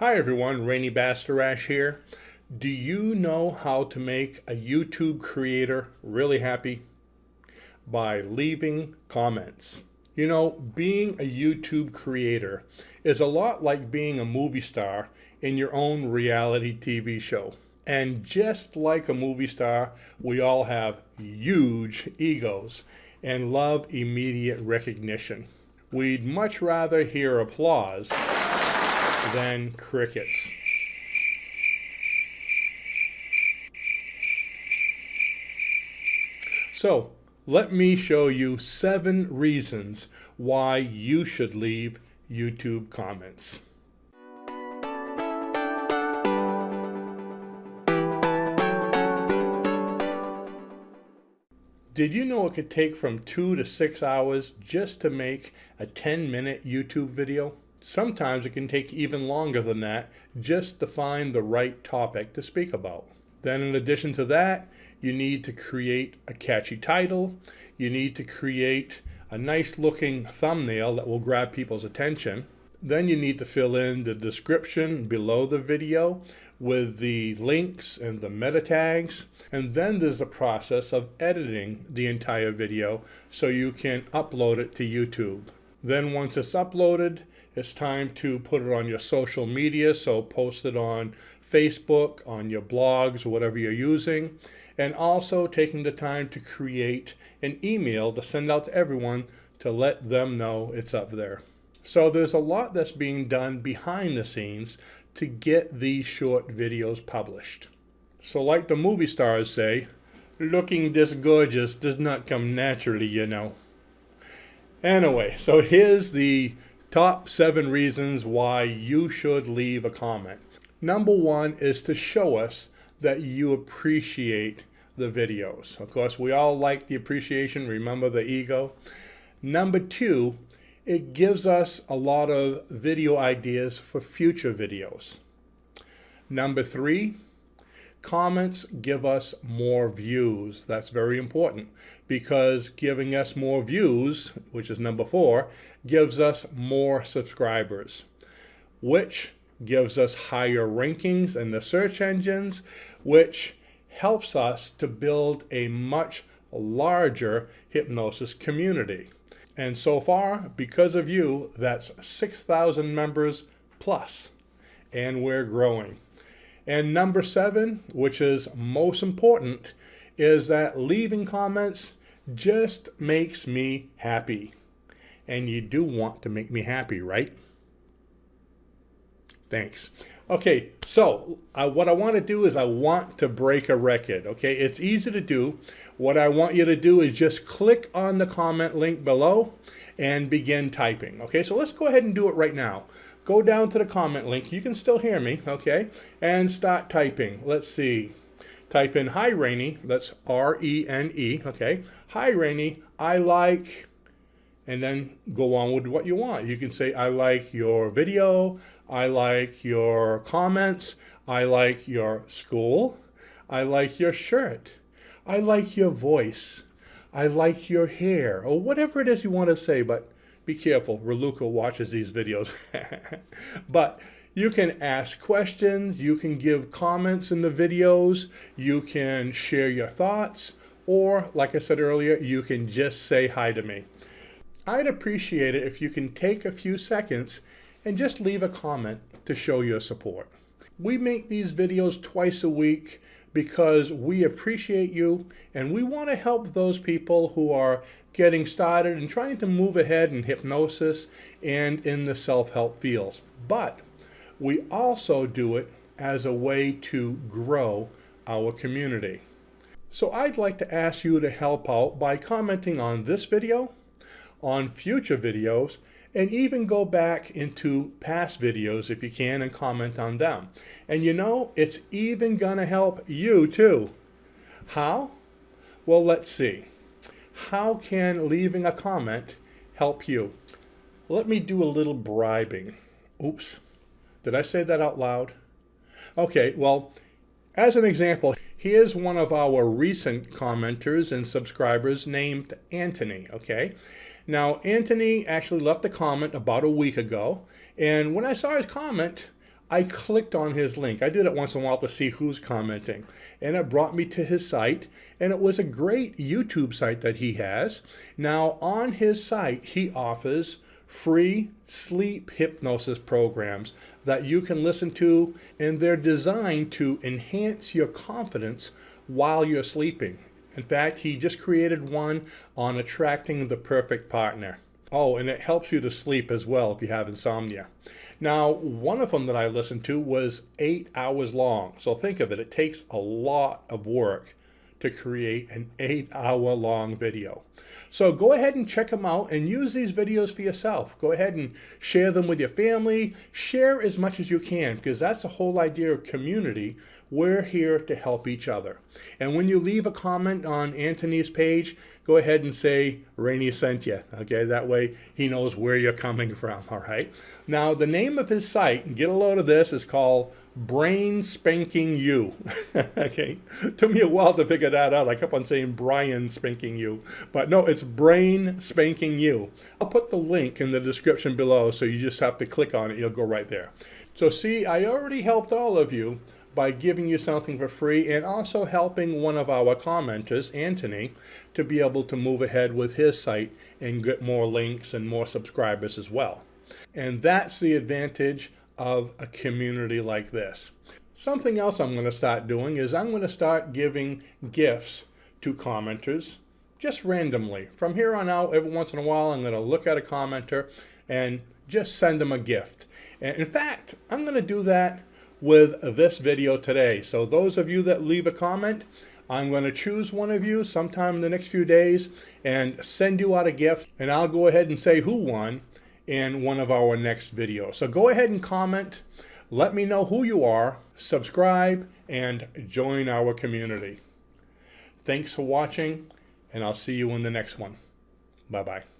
Hi everyone, Rene Bastarache here. Do you know how to make a YouTube creator really happy? By leaving comments. You know, being a YouTube creator is a lot like being a movie star in your own reality TV show. And just like a movie star, we all have huge egos and love immediate recognition. We'd much rather hear applause than crickets. So let me show you 7 reasons why you should leave YouTube comments. Did you know it could take from 2 to 6 hours just to make a 10-minute YouTube video? Sometimes it can take even longer than that just to find the right topic to speak about. Then in addition to that, you need to create a catchy title. You need to create a nice looking thumbnail that will grab people's attention. Then you need to fill in the description below the video with the links and the meta tags. And then there's the process of editing the entire video so you can upload it to YouTube. Then once it's uploaded, it's time to put it on your social media, so post it on Facebook, on your blogs, whatever you're using, and also taking the time to create an email to send out to everyone to let them know it's up there. So there's a lot that's being done behind the scenes to get these short videos published. So like the movie stars say, looking this gorgeous does not come naturally, you know. Anyway, so here's the top 7 reasons why you should leave a comment. Number 1 is to show us that you appreciate the videos. Of course, we all like the appreciation. Remember the ego. Number 2, it gives us a lot of video ideas for future videos. Number 3, comments give us more views. That's very important because giving us more views, which is number 4, gives us more subscribers, which gives us higher rankings in the search engines, which helps us to build a much larger hypnosis community. And so far, because of you, that's 6,000 members plus, and we're growing. And number 7, which is most important, is that leaving comments just makes me happy. And you do want to make me happy, right? Thanks. Okay, so what I want to do is I want to break a record, okay? It's easy to do. What I want you to do is just click on the comment link below and begin typing, okay? So let's go ahead and do it right now. Go down to the comment link. You can still hear me, okay? And start typing. Let's see. Type in, hi, Rene. That's R-E-N-E, okay? Hi, Rene. I like... And then go on with what you want. You can say, I like your video, I like your comments, I like your school, I like your shirt, I like your voice, I like your hair, or whatever it is you want to say, but be careful, Raluca watches these videos. But you can ask questions, you can give comments in the videos, you can share your thoughts, or like I said earlier, you can just say hi to me. I'd appreciate it if you can take a few seconds and just leave a comment to show your support. We make these videos twice a week because we appreciate you and we want to help those people who are getting started and trying to move ahead in hypnosis and in the self-help fields. But we also do it as a way to grow our community. So I'd like to ask you to help out by commenting on this video, on future videos, and even go back into past videos if you can and comment on them. And you know, it's even gonna help you too. How? Well, let's see. How can leaving a comment help you? Let me do a little bribing. Oops, did I say that out loud? Okay, well, as an example, here's one of our recent commenters and subscribers named Anthony, okay? Now, Anthony actually left a comment about a week ago, and when I saw his comment, I clicked on his link. I did it once in a while to see who's commenting, and it brought me to his site, and it was a great YouTube site that he has. Now on his site, he offers free sleep hypnosis programs that you can listen to, and they're designed to enhance your confidence while you're sleeping. In fact, he just created one on attracting the perfect partner. Oh, and it helps you to sleep as well if you have insomnia. Now, one of them that I listened to was 8 hours long. So think of it, it takes a lot of work to create an 8-hour long video. So go ahead and check them out and use these videos for yourself. Go ahead and share them with your family. Share as much as you can, because that's the whole idea of community. We're here to help each other. And when you leave a comment on Anthony's page, go ahead and say, Rene sent you. Okay, that way he knows where you're coming from, all right? Now, the name of his site, and get a load of this, is called Brain Spanking You. Okay, took me a while to figure that out. I kept on saying Brian Spanking You, but no, it's Brain Spanking You. I'll put the link in the description below, so you just have to click on it. You'll go right there. So see, I already helped all of you by giving you something for free, and also helping one of our commenters, Anthony, to be able to move ahead with his site and get more links and more subscribers as well. And that's the advantage of a community like this. Something else I'm going to start doing is I'm going to start giving gifts to commenters just randomly. From here on out, every once in a while, I'm going to look at a commenter and just send them a gift. And in fact, I'm going to do that with this video today. So those of you that leave a comment, I'm going to choose one of you sometime in the next few days and send you out a gift, and I'll go ahead and say who won in one of our next videos. So go ahead and comment, let me know who you are, subscribe, and join our community. Thanks for watching, and I'll see you in the next one. Bye-bye.